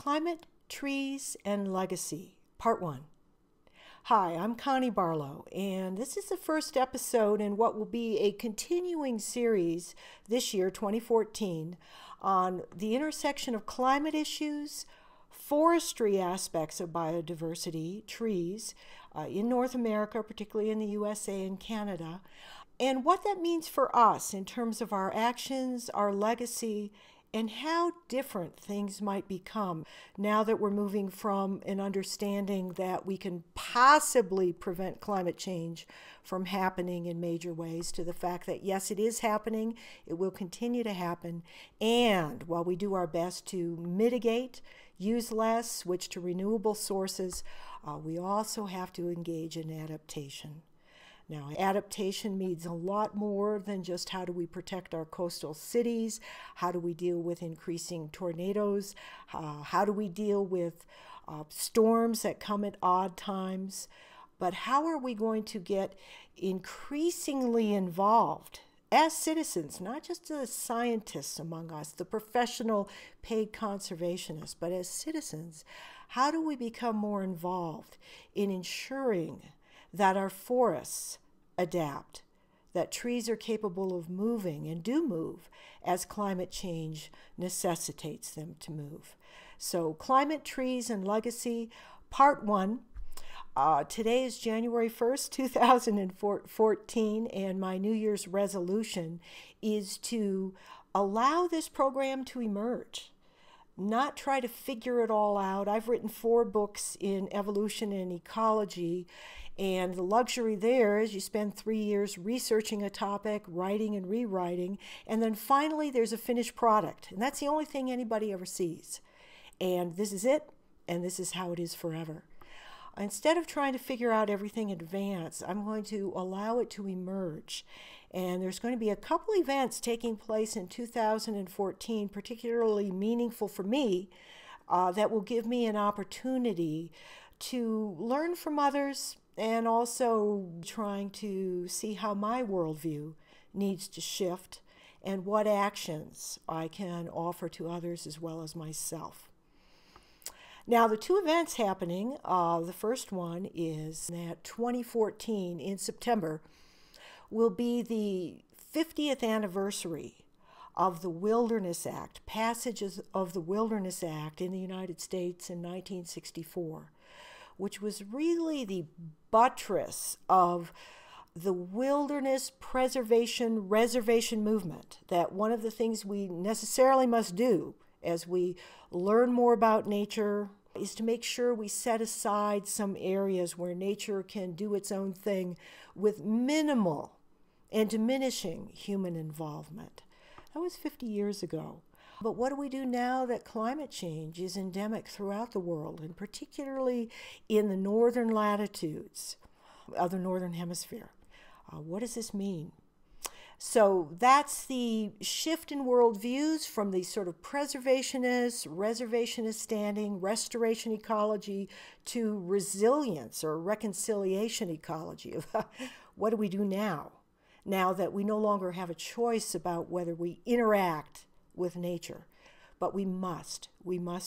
Climate, Trees, and Legacy, Part 1. Hi, I'm Connie Barlow, and this is the first episode in what will be a continuing series this year, 2014, on the intersection of climate issues, forestry aspects of biodiversity, trees, in North America, particularly in the USA and Canada, and what that means for us in terms of our actions, our legacy, and how different things might become now that we're moving from an understanding that we can possibly prevent climate change from happening in major ways to the fact that, yes, it is happening, it will continue to happen, and while we do our best to mitigate, use less, switch to renewable sources, we also have to engage in adaptation. Now, adaptation means a lot more than just how do we protect our coastal cities, how do we deal with increasing tornadoes, how do we deal with storms that come at odd times, but how are we going to get increasingly involved as citizens, not just the scientists among us, the professional paid conservationists, but as citizens, how do we become more involved in ensuring that our forests adapt, that trees are capable of moving and do move as climate change necessitates them to move. So Climate, Trees, and Legacy, Part 1. Today is January 1st, 2014, and my New Year's resolution is to allow this program to emerge, not try to figure it all out. I've written 4 books in evolution and ecology, and the luxury there is you spend 3 years researching a topic, writing and rewriting, and then finally there's a finished product. And that's the only thing anybody ever sees. And this is it, and this is how it is forever. Instead of trying to figure out everything in advance, I'm going to allow it to emerge. And there's going to be a couple events taking place in 2014, particularly meaningful for me, that will give me an opportunity to learn from others and also trying to see how my worldview needs to shift and what actions I can offer to others as well as myself. Now, the 2 events happening, the first one is that 2014 in September will be the 50th anniversary of the Wilderness Act, passages of the Wilderness Act in the United States in 1964, which was really the buttress of the wilderness preservation reservation movement, that one of the things we necessarily must do as we learn more about nature is to make sure we set aside some areas where nature can do its own thing with minimal and diminishing human involvement. That was 50 years ago. But what do we do now that climate change is endemic throughout the world, and particularly in the northern latitudes of the northern hemisphere? What does this mean? So that's the shift in worldviews from the sort of preservationist, reservationist standing, restoration ecology to resilience or reconciliation ecology. What do we do now? Now that we no longer have a choice about whether we interact with nature, but we must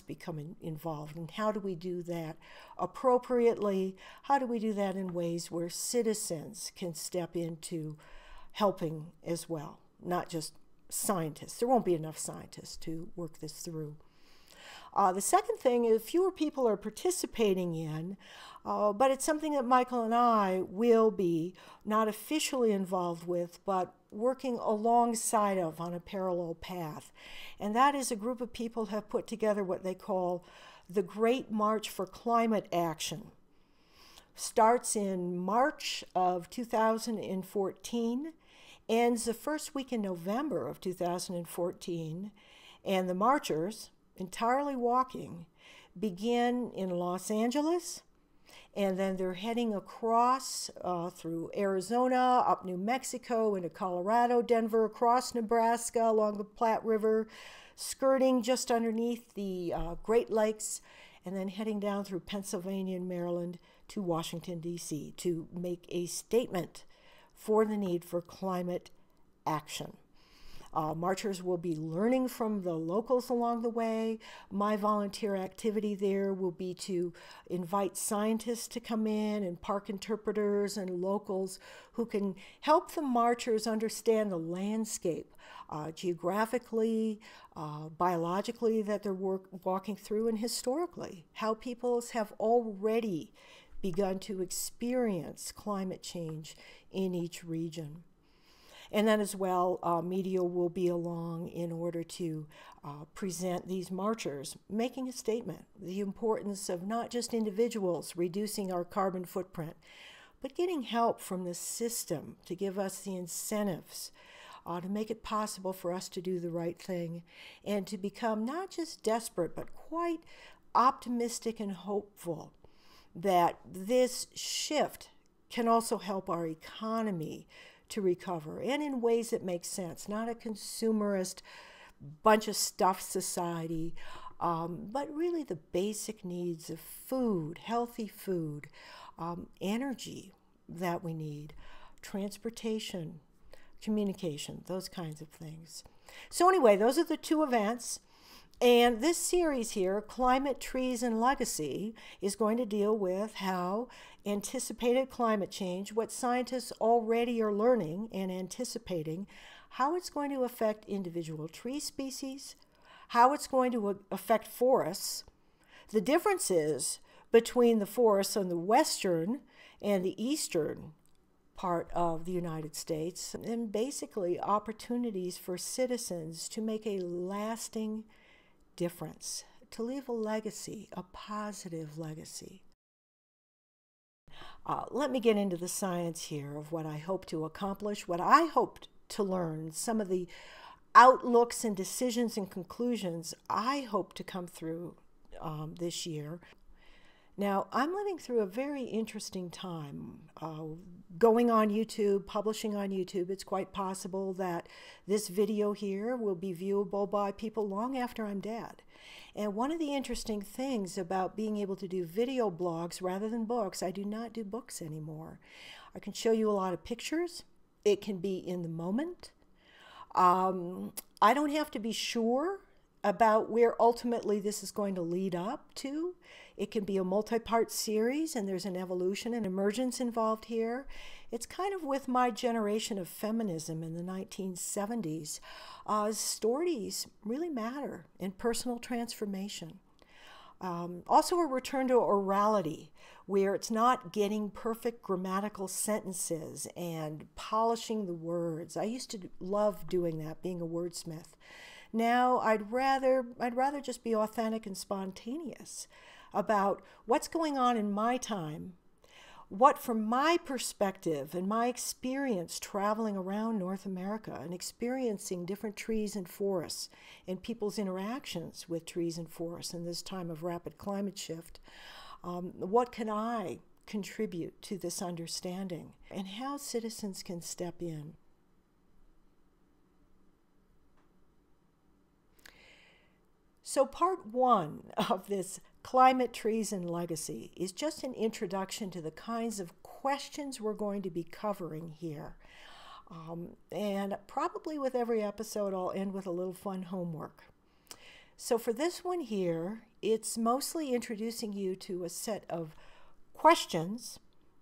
become involved. And how do we do that appropriately? How do we do that in ways where citizens can step into helping as well, not just scientists? There won't be enough scientists to work this through. The second thing is fewer people are participating in, but it's something that Michael and I will be not officially involved with, but working alongside of on a parallel path. And that is a group of people have put together what they call the Great March for Climate Action. Starts in March of 2014, ends the first week in November of 2014, and the marchers, entirely walking, begin in Los Angeles, and then they're heading across through Arizona, up New Mexico, into Colorado, Denver, across Nebraska, along the Platte River, skirting just underneath the Great Lakes, and then heading down through Pennsylvania and Maryland to Washington, D.C. to make a statement for the need for climate action. Marchers will be learning from the locals along the way. My volunteer activity there will be to invite scientists to come in and park interpreters and locals who can help the marchers understand the landscape geographically, biologically that they're walking through, and historically, how peoples have already begun to experience climate change in each region. And then as well, media will be along in order to present these marchers, making a statement, the importance of not just individuals reducing our carbon footprint, but getting help from the system to give us the incentives to make it possible for us to do the right thing and to become not just desperate, but quite optimistic and hopeful that this shift can also help our economy to recover, and in ways that make sense, not a consumerist bunch of stuff society, but really the basic needs of food, healthy food, energy that we need, transportation, communication, those kinds of things. So anyway, those are the two events. And this series here, Climate, Trees, and Legacy, is going to deal with how anticipated climate change, what scientists already are learning and anticipating, how it's going to affect individual tree species, how it's going to affect forests, the differences between the forests on the western and the eastern part of the United States, and basically opportunities for citizens to make a lasting difference, to leave a legacy, a positive legacy. Let me get into the science here of what I hope to accomplish, what I hoped to learn, some of the outlooks and decisions and conclusions I hope to come through this year. Now, I'm living through a very interesting time. Going on YouTube, publishing on YouTube, it's quite possible that this video here will be viewable by people long after I'm dead. And one of the interesting things about being able to do video blogs rather than books, I do not do books anymore. I can show you a lot of pictures. It can be in the moment. I don't have to be sure about where ultimately this is going to lead up to. It can be a multi-part series, and there's an evolution and emergence involved here. It's kind of with my generation of feminism in the 1970s. Stories really matter in personal transformation. Also a return to orality, where it's not getting perfect grammatical sentences and polishing the words. I used to love doing that, being a wordsmith. Now I'd rather just be authentic and spontaneous about what's going on in my time, what from my perspective and my experience traveling around North America and experiencing different trees and forests and people's interactions with trees and forests in this time of rapid climate shift, what can I contribute to this understanding and how citizens can step in. So part one of this Climate, Trees, and Legacy is just an introduction to the kinds of questions we're going to be covering here. And probably with every episode, I'll end with a little fun homework. So for this one here, it's mostly introducing you to a set of questions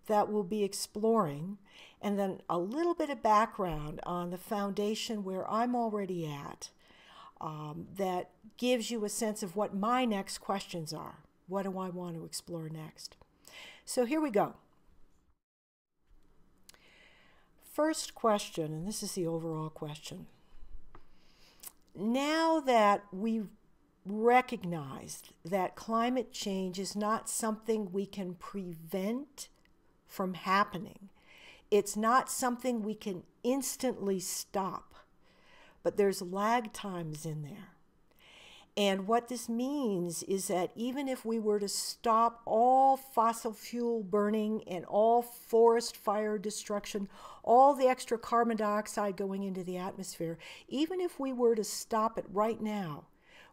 that we'll be exploring, and then a little bit of background on the foundation where I'm already at. That gives you a sense of what my next questions are. What do I want to explore next? So here we go. First question, and this is the overall question. Now that we've recognized that climate change is not something we can prevent from happening, it's not something we can instantly stop, but there's lag times in there. And what this means is that even if we were to stop all fossil fuel burning and all forest fire destruction, all the extra carbon dioxide going into the atmosphere, even if we were to stop it right now,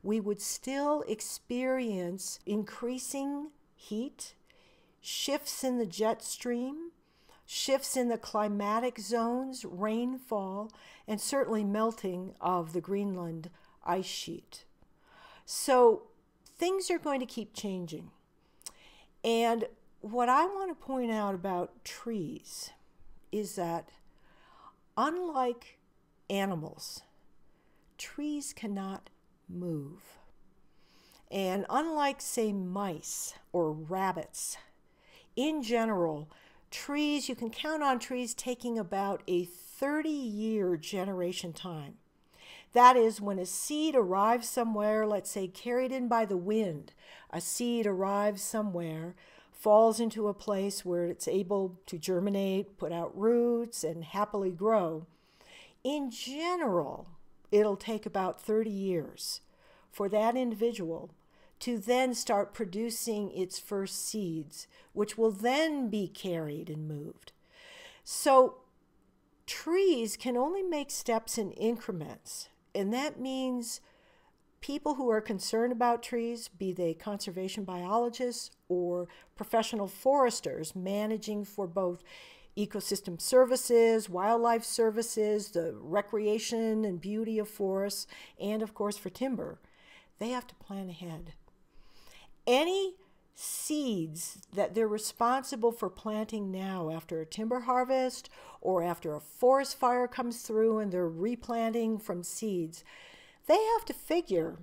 we would still experience increasing heat, shifts in the jet stream, shifts in the climatic zones, rainfall, and certainly melting of the Greenland ice sheet. So things are going to keep changing. And what I want to point out about trees is that unlike animals, trees cannot move. And unlike, say, mice or rabbits, in general, trees, you can count on trees taking about a 30-year generation time. That is, when a seed arrives somewhere, let's say carried in by the wind, a seed arrives somewhere, falls into a place where it's able to germinate, put out roots, and happily grow. In general, it'll take about 30 years for that individual to then start producing its first seeds, which will then be carried and moved. So trees can only make steps in increments, and that means people who are concerned about trees, be they conservation biologists or professional foresters managing for both ecosystem services, wildlife services, the recreation and beauty of forests, and of course for timber, they have to plan ahead. Any seeds that they're responsible for planting now after a timber harvest or after a forest fire comes through and they're replanting from seeds, they have to figure,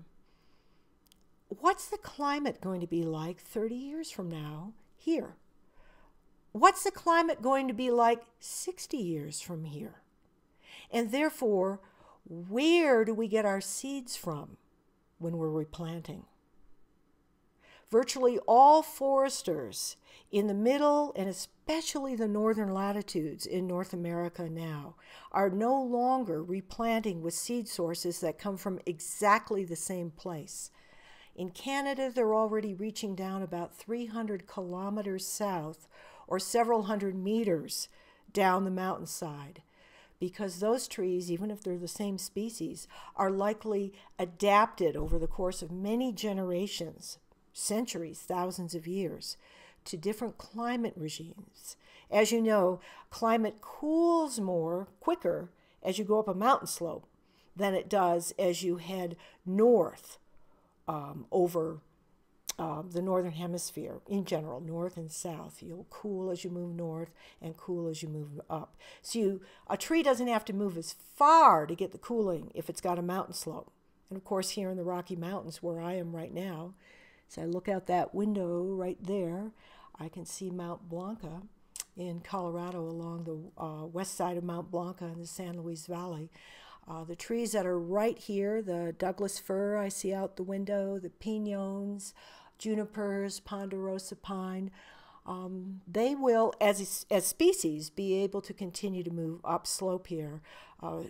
what's the climate going to be like 30 years from now here? What's the climate going to be like 60 years from here? And therefore, where do we get our seeds from when we're replanting? Virtually all foresters in the middle and especially the northern latitudes in North America now are no longer replanting with seed sources that come from exactly the same place. In Canada, they're already reaching down about 300 kilometers south or several hundred meters down the mountainside, because those trees, even if they're the same species, are likely adapted over the course of many generations, centuries, thousands of years, to different climate regimes. As you know, climate cools quicker as you go up a mountain slope than it does as you head north over the northern hemisphere. In general, north and south, you'll cool as you move north and cool as you move up. So a tree doesn't have to move as far to get the cooling if it's got a mountain slope. And of course, here in the Rocky Mountains where I am right now, so I look out that window right there, I can see Mount Blanca in Colorado along the west side of Mount Blanca in the San Luis Valley. The trees that are right here, the Douglas fir I see out the window, the piñons, junipers, ponderosa pine, they will, as species, be able to continue to move upslope here,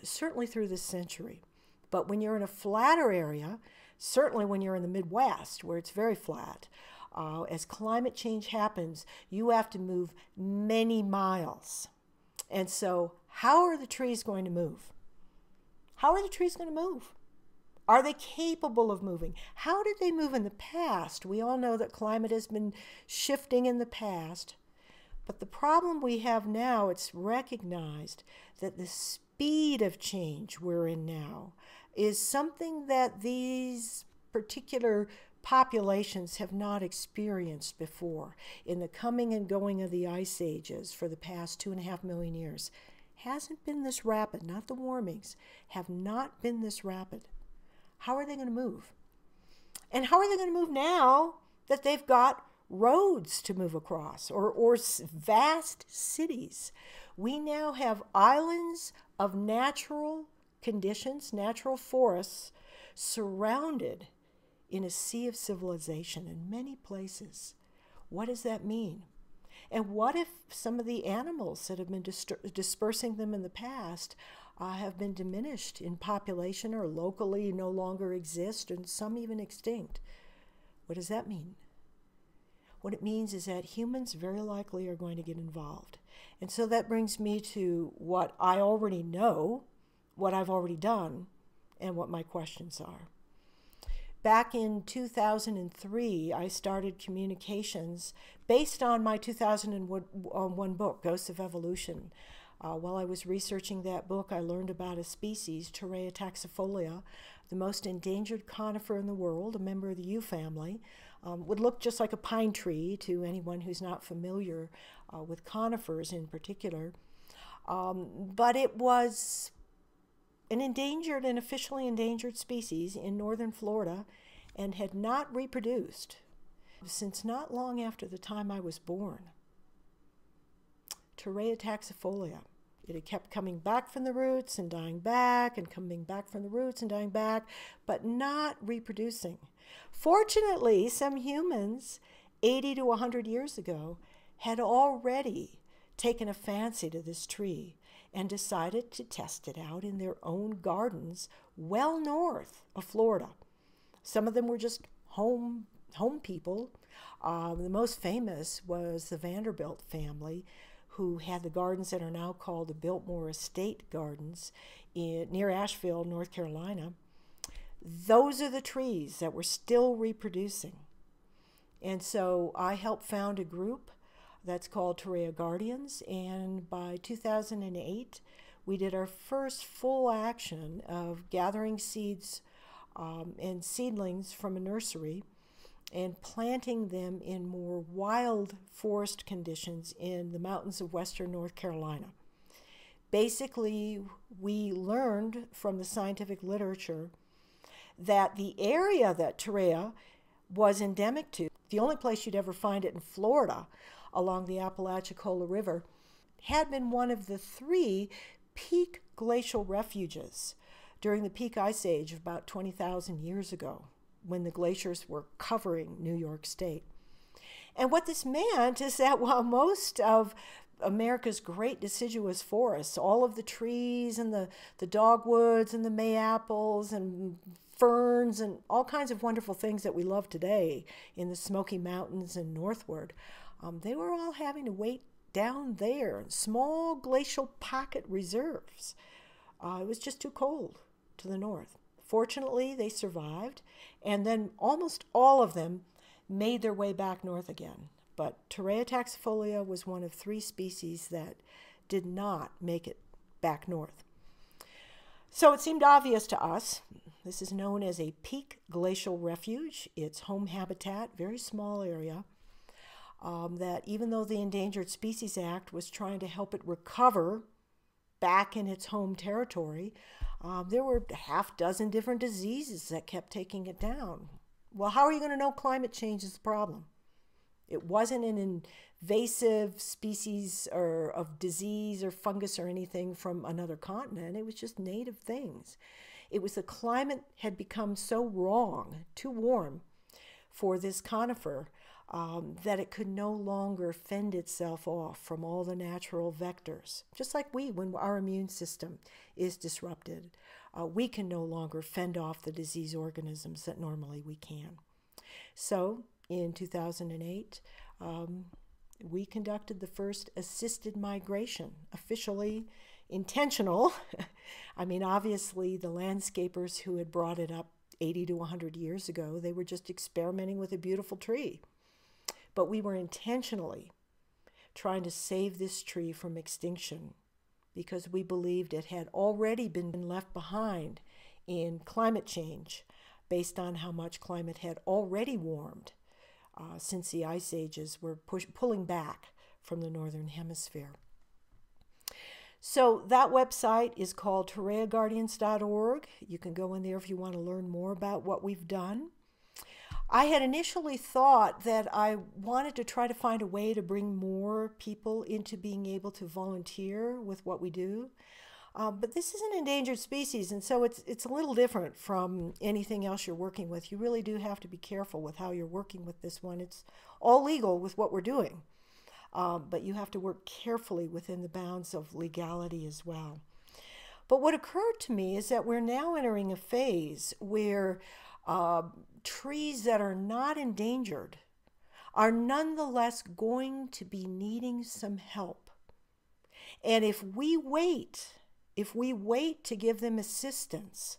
certainly through this century. But when you're in a flatter area, certainly when you're in the Midwest, where it's very flat, as climate change happens, you have to move many miles. And so how are the trees going to move? How are the trees going to move? Are they capable of moving? How did they move in the past? We all know that climate has been shifting in the past. But the problem we have now, it's recognized that the speed of change we're in now is something that these particular populations have not experienced before in the coming and going of the ice ages for the past 2.5 million years. Hasn't been this rapid, not the warmings, have not been this rapid. How are they going to move? And how are they going to move now that they've got roads to move across or vast cities? We now have islands of natural conditions, natural forests, surrounded in a sea of civilization in many places. What does that mean? And what if some of the animals that have been dispersing them in the past have been diminished in population or locally no longer exist, and some even extinct? What does that mean? What it means is that humans very likely are going to get involved. And so that brings me to what I already know, what I've already done, and what my questions are. back in 2003, I started communications based on my 2001 book, Ghosts of Evolution. While I was researching that book, I learned about a species, Torreya taxifolia, the most endangered conifer in the world, a member of the yew family. Would look just like a pine tree to anyone who's not familiar with conifers in particular. But it was an endangered and officially endangered species in northern Florida and had not reproduced since not long after the time I was born. Torreya taxifolia. It had kept coming back from the roots and dying back and coming back from the roots and dying back, but not reproducing. Fortunately, some humans 80 to 100 years ago had already taken a fancy to this tree and decided to test it out in their own gardens well north of Florida. Some of them were just home people. The most famous was the Vanderbilt family, who had the gardens that are now called the Biltmore Estate Gardens near Asheville, North Carolina. Those are the trees that were still reproducing. And so I helped found a group that's called Torreya Guardians, and by 2008 we did our first full action of gathering seeds and seedlings from a nursery and planting them in more wild forest conditions in the mountains of western North Carolina. Basically, we learned from the scientific literature that the area that Torreya was endemic to, the only place you'd ever find it in Florida along the Apalachicola River, had been one of the 3 peak glacial refuges during the peak ice age of about 20,000 years ago, when the glaciers were covering New York State. And what this meant is that while most of America's great deciduous forests, all of the trees and the dogwoods and the mayapples and ferns and all kinds of wonderful things that we love today in the Smoky Mountains and northward, they were all having to wait down there in small glacial pocket reserves. It was just too cold to the north. Fortunately, they survived, and then almost all of them made their way back north again. But Torreya taxifolia was one of 3 species that did not make it back north. So it seemed obvious to us. This is known as a peak glacial refuge. It's home habitat, very small area, that even though the Endangered Species Act was trying to help it recover back in its home territory, there were half dozen different diseases that kept taking it down. Well, how are you going to know climate change is the problem? It wasn't an invasive species or of disease or fungus or anything from another continent. It was just native things. It was the climate had become so wrong, too warm for this conifer, that it could no longer fend itself off from all the natural vectors. Just like when our immune system is disrupted, we can no longer fend off the disease organisms that normally we can. So in 2008, we conducted the first assisted migration, officially intentional. I mean, obviously the landscapers who had brought it up 80 to 100 years ago, they were just experimenting with a beautiful tree. But we were intentionally trying to save this tree from extinction because we believed it had already been left behind in climate change based on how much climate had already warmed since the ice ages were pulling back from the northern hemisphere. So that website is called torreyaguardians.org. You can go in there if you want to learn more about what we've done. I had initially thought that I wanted to try to find a way to bring more people into being able to volunteer with what we do. But this is an endangered species, and so it's a little different from anything else you're working with. You really do have to be careful with how you're working with this one. It's all legal with what we're doing, but you have to work carefully within the bounds of legality as well. But what occurred to me is that we're now entering a phase where trees that are not endangered are nonetheless going to be needing some help. And if we wait to give them assistance,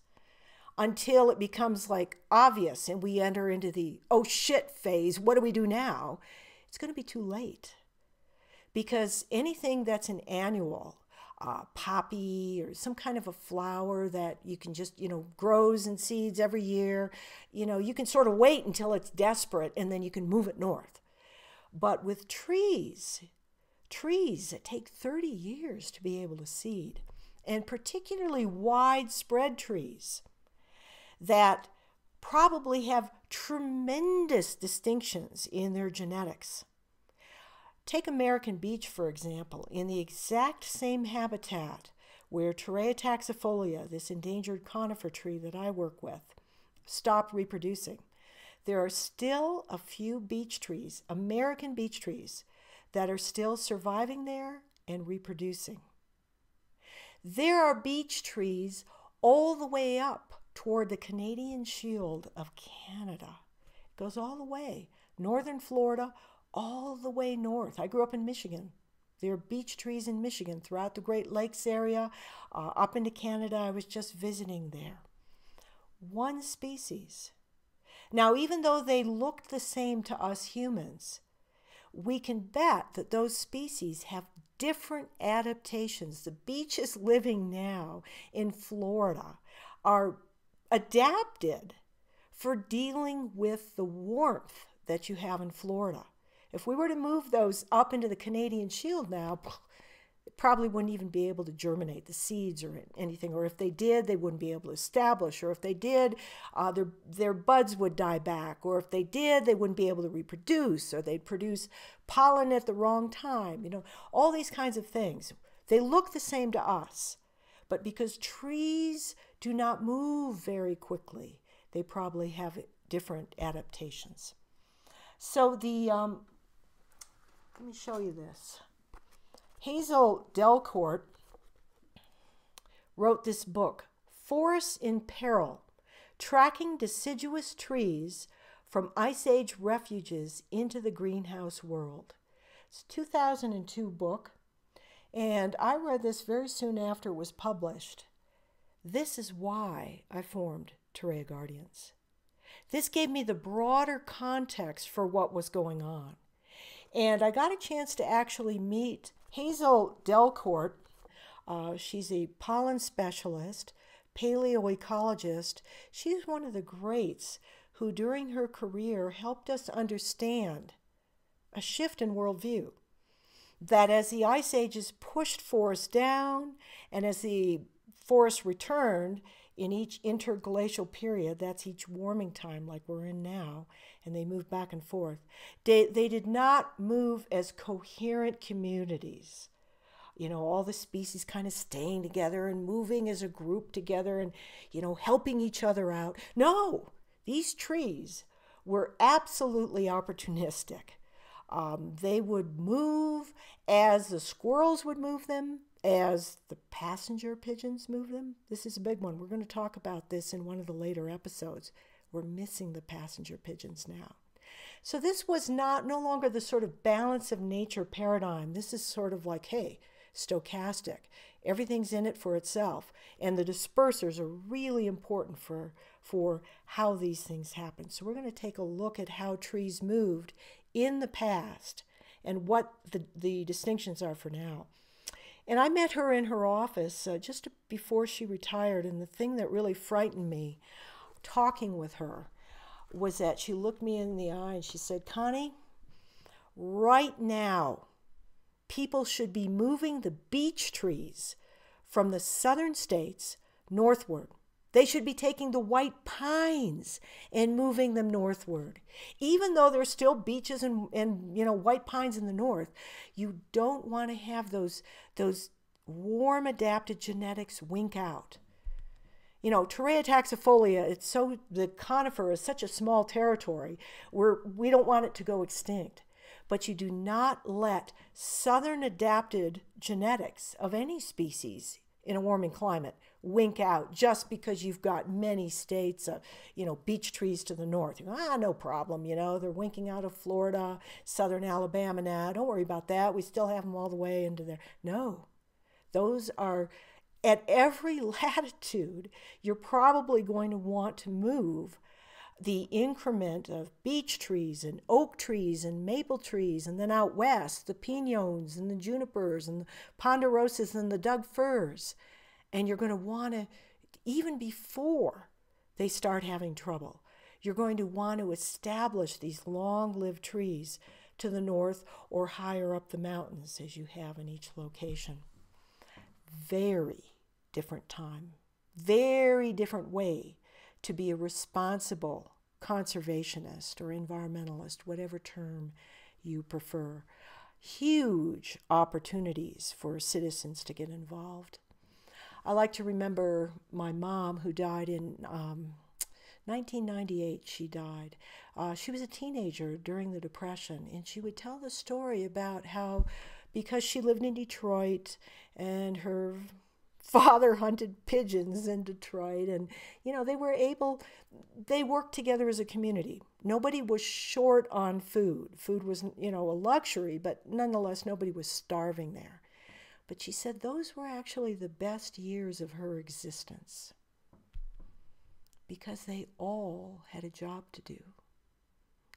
until it becomes like obvious and we enter into the oh shit phase. What do we do now? It's going to be too late, because anything that's an annual, poppy or some kind of a flower that you can just, grows and seeds every year, you can sort of wait until it's desperate and then you can move it north. But with trees that take 30 years to be able to seed, and particularly widespread trees that probably have tremendous distinctions in their genetics. Take American beech, for example. In the exact same habitat where Torreya taxifolia, this endangered conifer tree that I work with, stopped reproducing, there are still a few beech trees, American beech trees, that are still surviving there and reproducing. There are beech trees all the way up toward the Canadian Shield of Canada. It goes all the way, northern Florida, all the way north. I grew up in Michigan. There are beech trees in Michigan throughout the Great Lakes area, up into Canada. I was just visiting there. One species. Now, even though they looked the same to us humans, we can bet that those species have different adaptations. The beeches living now in Florida are adapted for dealing with the warmth that you have in Florida. If we were to move those up into the Canadian Shield now, it probably wouldn't even be able to germinate the seeds or anything. Or if they did, they wouldn't be able to establish. Or if they did, their buds would die back. Or if they did, they wouldn't be able to reproduce. Or they'd produce pollen at the wrong time. All these kinds of things. They look the same to us. But because trees do not move very quickly, they probably have different adaptations. So let me show you this. Hazel Delcourt wrote this book, Forests in Peril, Tracking Deciduous Trees from Ice Age Refuges into the Greenhouse World. It's a 2002 book, and I read this very soon after it was published. This is why I formed Torreya Guardians. This gave me the broader context for what was going on. And I got a chance to actually meet Hazel Delcourt. She's a pollen specialist, paleoecologist. She's one of the greats who during her career helped us understand a shift in worldview. That as the ice ages pushed forests down and as the forests returned in each interglacial period, that's each warming time like we're in now, and they move back and forth, they did not move as coherent communities. All the species kind of staying together and moving as a group together and, helping each other out. No, these trees were absolutely opportunistic. They would move as the squirrels would move them, as the passenger pigeons move them. This is a big one. We're going to talk about this in one of the later episodes. We're missing the passenger pigeons now. So this was no longer the sort of balance of nature paradigm. This is sort of like, hey, stochastic. Everything's in it for itself. And the dispersers are really important for how these things happen. So we're going to take a look at how trees moved in the past and what the distinctions are for now. And I met her in her office just before she retired, and the thing that really frightened me talking with her was that she looked me in the eye and she said, Connie, right now, people should be moving the beech trees from the southern states northward. They should be taking the white pines and moving them northward. Even though there's still beeches and white pines in the north, you don't want to have those warm adapted genetics wink out. Torreya taxifolia, the conifer is such a small territory where we don't want it to go extinct. But you do not let southern adapted genetics of any species in a warming climate wink out just because you've got many states, beech trees to the north. No problem, they're winking out of Florida, southern Alabama now. Don't worry about that. We still have them all the way into there. No, those are At every latitude, you're probably going to want to move the increment of beech trees and oak trees and maple trees, and then out west, the piñons and the junipers and the ponderosas and the Doug firs. And you're going to want to, even before they start having trouble, you're going to want to establish these long-lived trees to the north or higher up the mountains as you have in each location. Very different time, very different way to be a responsible conservationist or environmentalist, whatever term you prefer. Huge opportunities for citizens to get involved. I like to remember my mom, who died in 1998. She died. She was a teenager during the Depression, and she would tell the story about how, because she lived in Detroit and her father hunted pigeons in Detroit, and they worked together as a community. Nobody was short on food. Food was, a luxury, but nonetheless nobody was starving there. But she said those were actually the best years of her existence because they all had a job to do.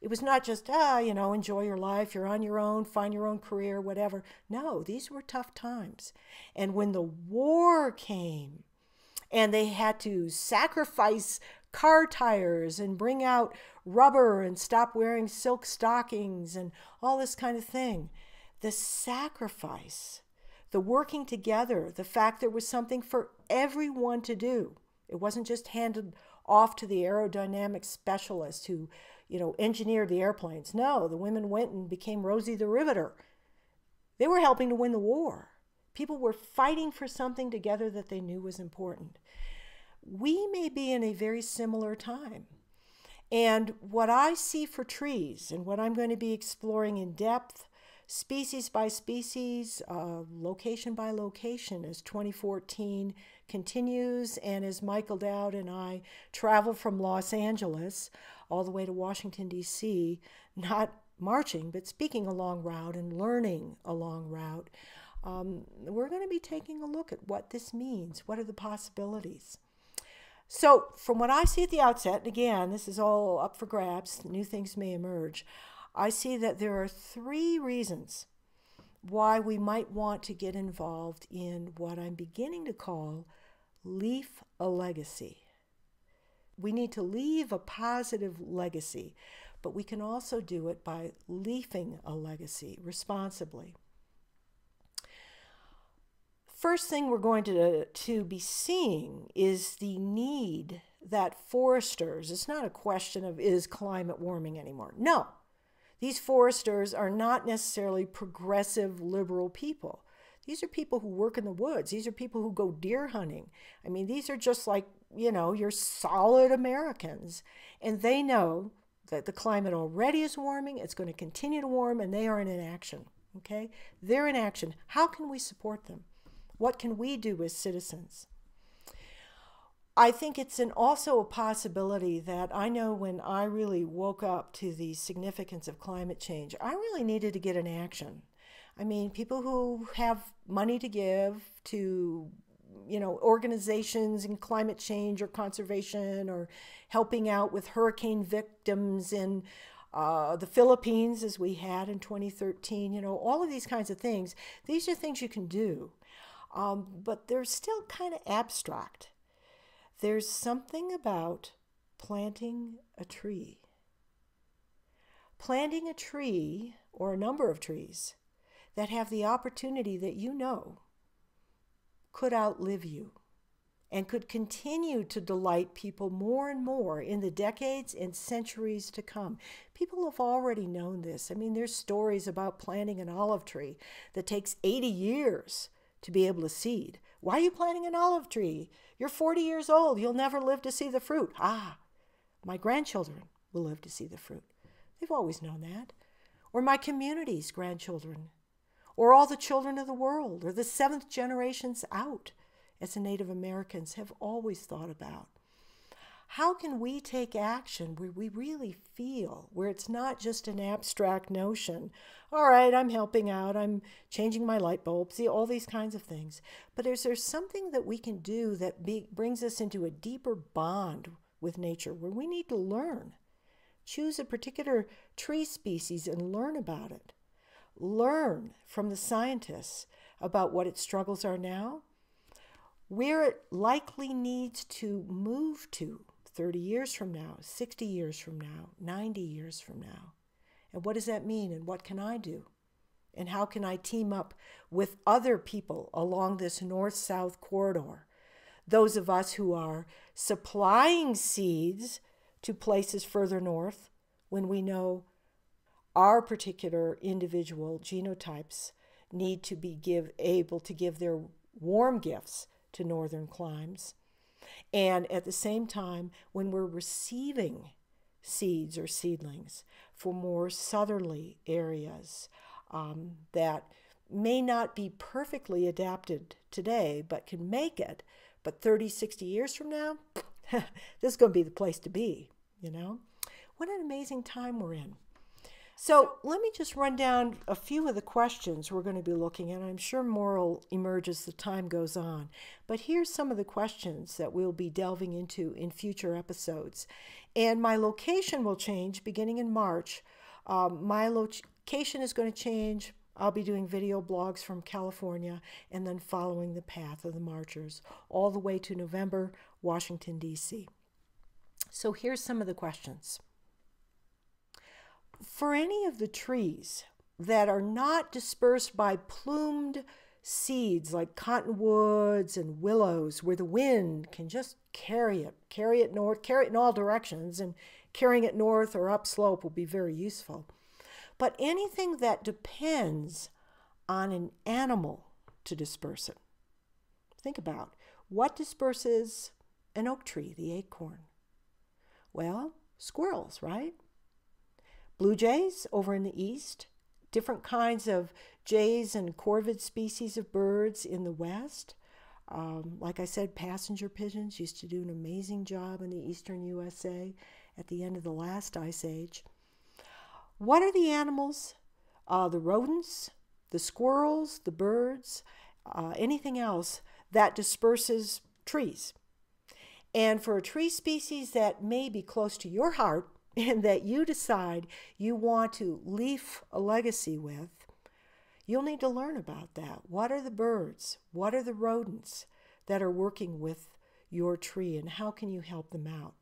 It was not just, enjoy your life, you're on your own, find your own career, whatever. No, these were tough times. And when the war came and they had to sacrifice car tires and bring out rubber and stop wearing silk stockings and all this kind of thing, the sacrifice, the working together, the fact there was something for everyone to do. It wasn't just handed off to the aerodynamic specialist who engineered the airplanes. No, the women went and became Rosie the Riveter. They were helping to win the war. People were fighting for something together that they knew was important. We may be in a very similar time. And what I see for trees and what I'm going to be exploring in depth, species by species, location by location, as 2014 continues and as Michael Dowd and I travel from Los Angeles all the way to Washington, D.C., not marching, but speaking a long route and learning a long route. We're going to be taking a look at what this means. What are the possibilities? So from what I see at the outset, and again, this is all up for grabs, new things may emerge, I see that there are 3 reasons why we might want to get involved in what I'm beginning to call leave a legacy. We need to leave a positive legacy, but we can also do it by leafing a legacy responsibly. First thing we're going to be seeing is the need that foresters, it's not a question of is climate warming anymore. No, these foresters are not necessarily progressive liberal people. These are people who work in the woods. These are people who go deer hunting. I mean, these are just like, your solid Americans. And they know that the climate already is warming, it's going to continue to warm, and they are in action, okay? They're in action. How can we support them? What can we do as citizens? I think it's also a possibility that I know when I really woke up to the significance of climate change, I really needed to get in action. I mean, people who have money to give to, organizations in climate change or conservation or helping out with hurricane victims in the Philippines, as we had in 2013, all of these kinds of things. These are things you can do, but they're still kind of abstract. There's something about planting a tree. Planting a tree, or a number of trees, that have the opportunity that could outlive you and could continue to delight people more and more in the decades and centuries to come. People have already known this. I mean, there's stories about planting an olive tree that takes 80 years to be able to seed. Why are you planting an olive tree? You're 40 years old. You'll never live to see the fruit. My grandchildren will live to see the fruit. They've always known that. Or my community's grandchildren. Or all the children of the world. Or the 7th generations out, as the Native Americans have always thought about. How can we take action where we really feel, where it's not just an abstract notion? All right, I'm helping out, I'm changing my light bulb, see, all these kinds of things. But is there something that we can do that brings us into a deeper bond with nature where we need to learn? Choose a particular tree species and learn about it. Learn from the scientists about what its struggles are now, where it likely needs to move to 30 years from now, 60 years from now, 90 years from now. And what does that mean? And what can I do? And how can I team up with other people along this north-south corridor? Those of us who are supplying seeds to places further north when we know our particular individual genotypes need to be able to give their warm gifts to northern climes. And at the same time, when we're receiving seeds or seedlings for more southerly areas that may not be perfectly adapted today, but can make it, but 30, 60 years from now, this is going to be the place to be, you know? What an amazing time we're in. So let me just run down a few of the questions we're going to be looking at. I'm sure more will emerge as the time goes on. But here's some of the questions that we'll be delving into in future episodes. And my location will change beginning in March. My location is going to change. I'll be doing video blogs from California and then following the path of the marchers all the way to November, Washington, D.C. So here's some of the questions. For any of the trees that are not dispersed by plumed seeds like cottonwoods and willows, where the wind can just carry it north, carry it in all directions, and carrying it north or upslope will be very useful. But anything that depends on an animal to disperse it. Think about what disperses an oak tree, the acorn. Well, squirrels, right? Blue jays over in the east, different kinds of jays and corvid species of birds in the west. Like I said, passenger pigeons used to do an amazing job in the eastern USA at the end of the last ice age. What are the animals? The rodents, the squirrels, the birds, anything else that disperses trees. And for a tree species that may be close to your heart, and that you decide you want to leave a legacy with, you'll need to learn about that. What are the birds? What are the rodents that are working with your tree, and how can you help them out?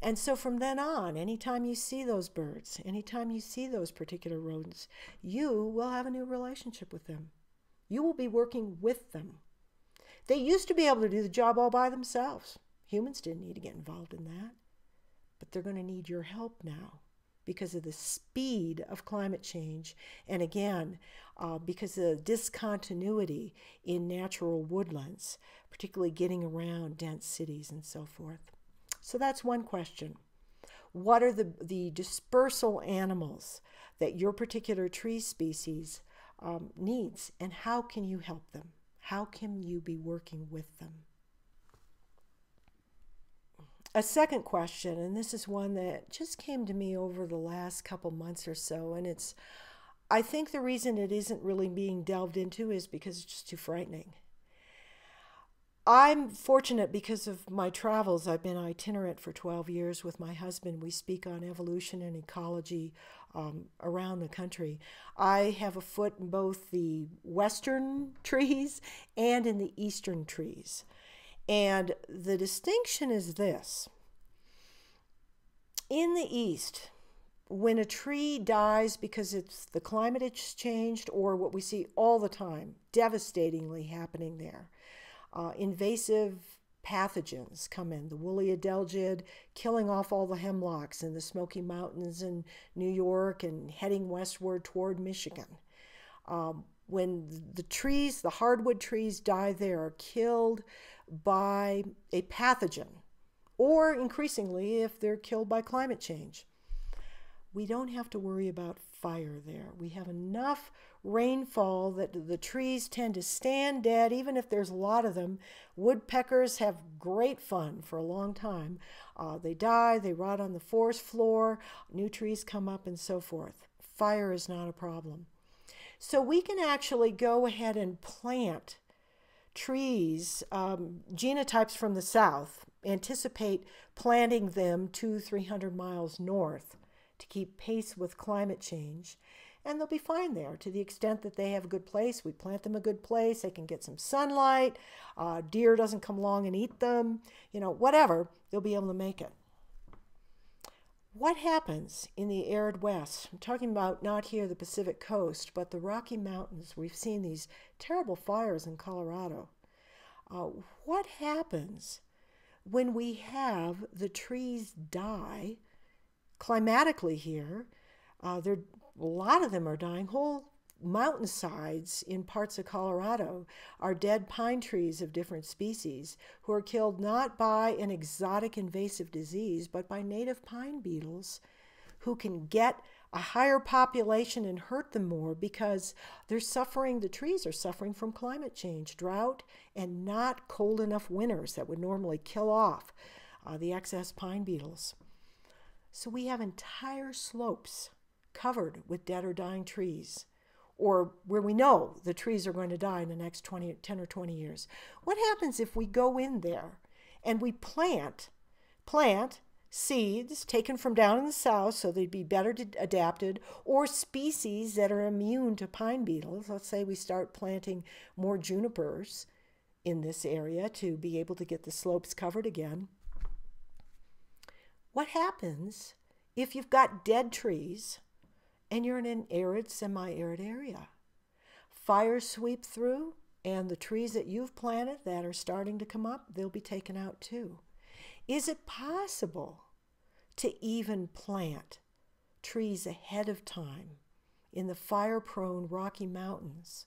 And so from then on, anytime you see those birds, anytime you see those particular rodents, you will have a new relationship with them. You will be working with them. They used to be able to do the job all by themselves. Humans didn't need to get involved in that. But they're going to need your help now because of the speed of climate change. And again, because of the discontinuity in natural woodlands, particularly getting around dense cities and so forth. So that's one question. What are the dispersal animals that your particular tree species needs, and how can you help them? How can you be working with them? A second question, and this is one that just came to me over the last couple months or so, and I think the reason it isn't really being delved into is because it's just too frightening. I'm fortunate because of my travels. I've been itinerant for 12 years with my husband. We speak on evolution and ecology around the country. I have a foot in both the western trees and in the eastern trees. And the distinction is this. In the east, when a tree dies because the climate has changed, or what we see all the time, devastatingly happening there, invasive pathogens come in, the woolly adelgid killing off all the hemlocks in the Smoky Mountains in New York and heading westward toward Michigan. When the trees, the hardwood trees die there, are killed by a pathogen, or increasingly if they're killed by climate change. we don't have to worry about fire there. We have enough rainfall that the trees tend to stand dead, even if there's a lot of them. Woodpeckers have great fun for a long time. They die, they rot on the forest floor, new trees come up, and so forth. Fire is not a problem. So we can actually go ahead and plant trees, genotypes from the south, anticipate planting them 200-300 miles north to keep pace with climate change, and they'll be fine there to the extent that they have a good place. We plant them a good place, they can get some sunlight, deer doesn't come along and eat them, whatever, they'll be able to make it. What happens in the arid west? I'm talking about not here the Pacific coast, but the Rocky Mountains. We've seen these terrible fires in Colorado. What happens when we have the trees die climatically here? A lot of them are dying. Whole mountainsides in parts of Colorado are dead pine trees of different species who are killed not by an exotic invasive disease, but by native pine beetles who can get a higher population and hurt them more because they're suffering, the trees are suffering from climate change, drought, and not cold enough winters that would normally kill off the excess pine beetles. So we have entire slopes covered with dead or dying trees, or where we know the trees are going to die in the next 10 or 20 years. What happens if we go in there and we plant seeds taken from down in the south so they'd be better adapted, or species that are immune to pine beetles? Let's say we start planting more junipers in this area to be able to get the slopes covered again. What happens if you've got dead trees and you're in an arid, semi-arid area? Fires sweep through, and the trees that you've planted that are starting to come up, they'll be taken out too. Is it possible to even plant trees ahead of time in the fire-prone Rocky Mountains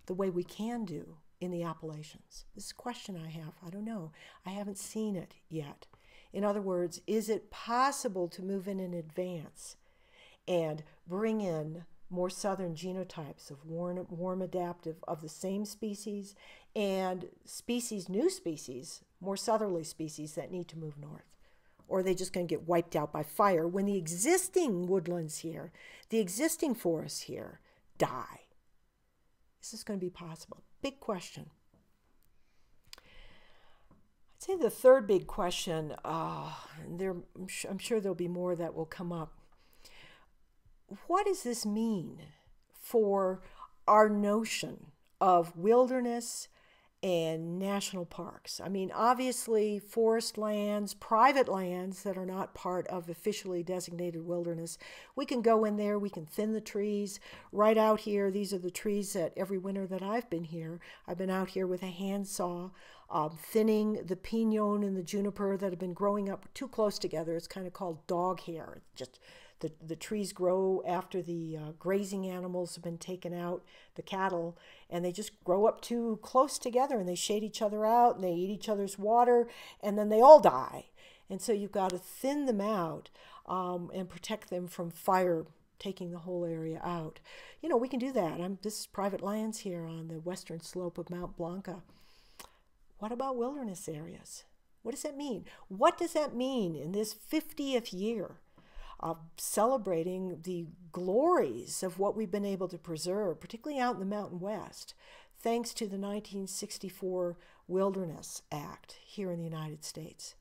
the way we can do in the Appalachians? This is a question I have. I don't know. I haven't seen it yet. In other words, is it possible to move in advance and bring in more southern genotypes of warm adaptive of the same species and new species, more southerly species that need to move north? Or are they just going to get wiped out by fire when the existing woodlands here, the existing forests here, die? Is this going to be possible? Big question. I'd say the third big question, I'm sure there'll be more that will come up. What does this mean for our notion of wilderness and national parks? I mean, obviously, forest lands, private lands that are not part of officially designated wilderness, we can go in there, we can thin the trees. Right out here, these are the trees that every winter that I've been here, I've been out here with a handsaw, thinning the pinon and the juniper that have been growing up too close together. It's kind of called dog hair. Just the trees grow after the grazing animals have been taken out, the cattle, and they just grow up too close together, and they shade each other out, and they eat each other's water, and then they all die. And so you've got to thin them out and protect them from fire taking the whole area out. We can do that. This is private lands here on the western slope of Mount Blanca. What about wilderness areas? What does that mean? What does that mean in this 50th year of celebrating the glories of what we've been able to preserve, particularly out in the Mountain West, thanks to the 1964 Wilderness Act here in the United States?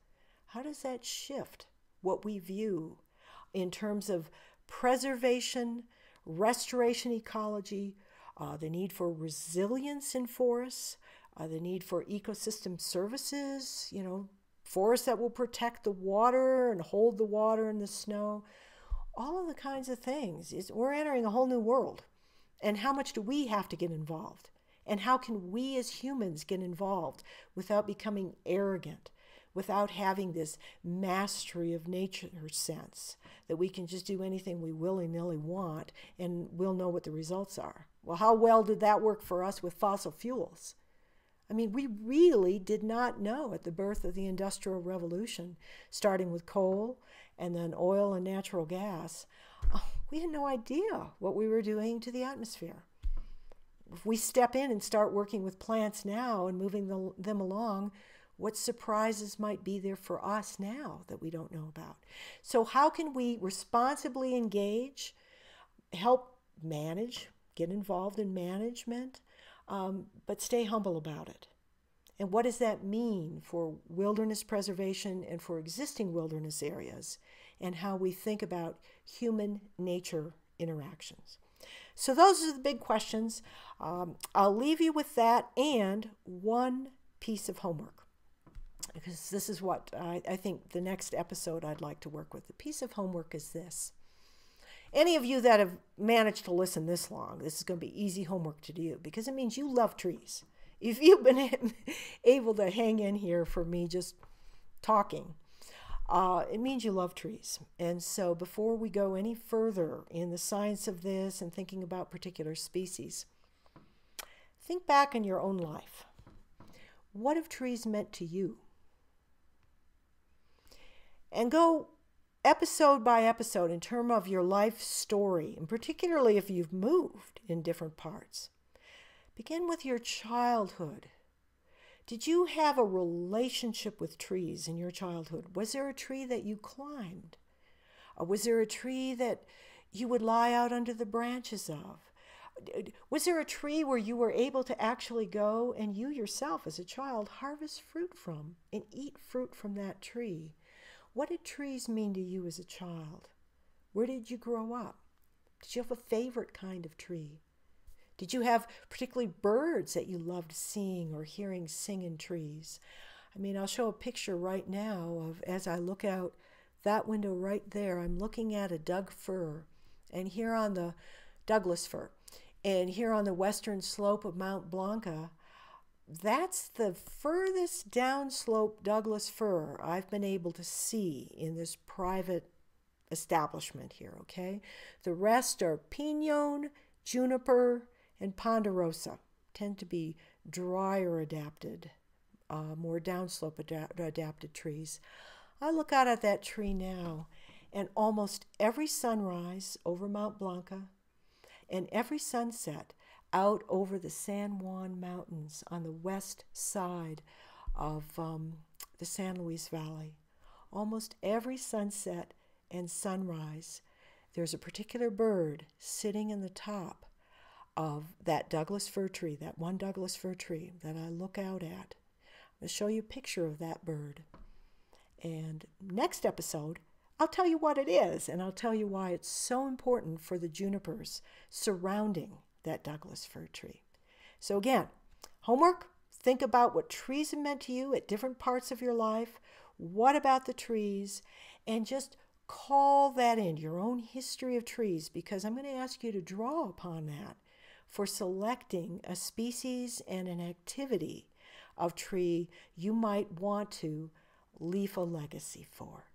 How does that shift what we view in terms of preservation, restoration ecology, the need for resilience in forests, the need for ecosystem services, forests that will protect the water and hold the water and the snow, all of the kinds of things. We're entering a whole new world. And how much do we have to get involved? And how can we as humans get involved without becoming arrogant, without having this mastery of nature sense that we can just do anything we willy-nilly want and we'll know what the results are? Well, how well did that work for us with fossil fuels? I mean, we really did not know at the birth of the Industrial Revolution, starting with coal and then oil and natural gas, we had no idea what we were doing to the atmosphere. If we step in and start working with plants now and moving them along, what surprises might be there for us now that we don't know about? So how can we responsibly engage, help manage, get involved in management, but stay humble about it? And what does that mean for wilderness preservation and for existing wilderness areas, and how we think about human-nature interactions? So those are the big questions. I'll leave you with that and one piece of homework, because this is what I think the next episode I'd like to work with. The piece of homework is this. Any of you that have managed to listen this long, this is going to be easy homework to do, because it means you love trees. If you've been able to hang in here for me just talking, it means you love trees. And so before we go any further in the science of this and thinking about particular species, think back in your own life. What have trees meant to you? And go episode by episode in terms of your life story, and particularly if you've moved in different parts. Begin with your childhood. Did you have a relationship with trees in your childhood? Was there a tree that you climbed? Or was there a tree that you would lie out under the branches of? Was there a tree where you were able to actually go and you yourself as a child harvest fruit from and eat fruit from that tree? What did trees mean to you as a child? Where did you grow up? Did you have a favorite kind of tree? Did you have particularly birds that you loved seeing or hearing sing in trees? I mean, I'll show a picture right now of, as I look out that window right there, I'm looking at a Doug fir, and here on the Douglas fir, and here on the western slope of Mount Blanca, that's the furthest downslope Douglas fir I've been able to see in this private establishment here, okay? The rest are pinon, juniper, and ponderosa. Tend to be drier adapted, more downslope adapted trees. I look out at that tree now, and almost every sunrise over Mount Blanca and every sunset out over the San Juan Mountains on the west side of the San Luis Valley. Almost every sunset and sunrise, there's a particular bird sitting in the top of that Douglas fir tree, that one Douglas fir tree that I look out at. I'll show you a picture of that bird. And next episode, I'll tell you what it is, and I'll tell you why it's so important for the junipers surrounding that Douglas fir tree. So again, homework, think about what trees have meant to you at different parts of your life. What about the trees? And just call that in, your own history of trees, because I'm going to ask you to draw upon that for selecting a species and an activity of tree you might want to leave a legacy for.